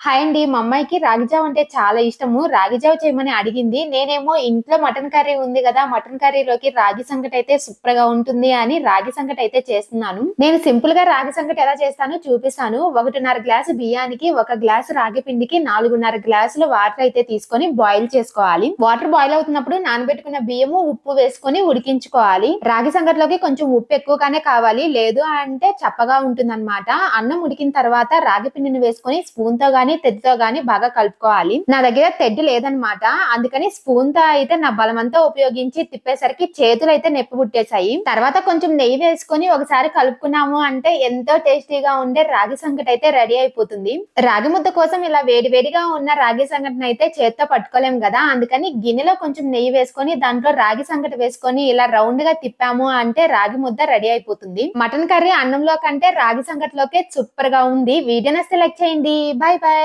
Hi అండి. మా అమ్మాయికి రాగి జావ అంటే చాలా ఇష్టము. రాగి జావ చేయమని అడిగింది. నేనేమో ఇంట్లో మటన్ కర్రీ ఉంది గదా! మటన్ కర్రీలోకి రాగి సంగటయితే సూపర్‌గా ఉంటుంది అని రాగి సంగటయితే చేస్తున్నాను. నేను సింపుల్‌గా రాగి సంగటి ఎలా చేస్తానో చూపిస్తాను. 1:30 గ్లాసు బియ్యానికి, 1 గ్లాసు రాగి పిండికి 4:30 గ్లాసులు వాటర్ అయితే తీసుకొని బాయిల్ చేసుకోవాలి. వాటర్ బాయిల్ అవుతున్నప్పుడు నానబెట్టుకున్న బియ్యము, ఉప్పు వేసుకొని ఉడికించుకోవాలి. రాగి సంగటిలోకి కొంచెం ఉప్పు ఎక్కువగానే కావాలి. లేదు అంటే చప్పగా ఉంటుందన్నమాట. అన్నం ఉడికిన తర్వాత రాగి పిండిని వేసుకొని స్పూన్‌తో గాని తెడ్డుతో గాని బాగా కలుపుకోవాలి. నా దగ్గర తెడ్డు లేదన్నమాట. అందుకని స్పూన్‌తో అయితే నా బలమంతా ఉపయోగించి తిప్పేసరికి చేతులైతే నొప్పి పుట్టేసాయి. తర్వాత కొంచెం నెయ్యి వేసుకొని ఒకసారి కలుపుకున్నాము అంటే ఎంతో టేస్టీగా ఉండే రాగి సంగటి అయితే రెడీ అయిపోతుంది. రాగి ముద్ద కోసం ఇలా వేడివేడిగా ఉన్న రాగి సంగటిని అయితే చేత్తో పట్టుకోలేం గదా! అందుకని గిన్నెలో కొంచెం నెయ్యి వేసుకొని దాంట్లో రాగి సంగటి వేసుకొని ఇలా రౌండ్‌గా తిప్పాము అంటే రాగి ముద్ద రెడీ అయిపోతుంది. మటన్ కర్రీ అన్నంలో కంటే రాగి సంగటిలోకే సూపర్‌గా ఉంది. వీడియో నచ్చితే లైక్ చేయండి. By by.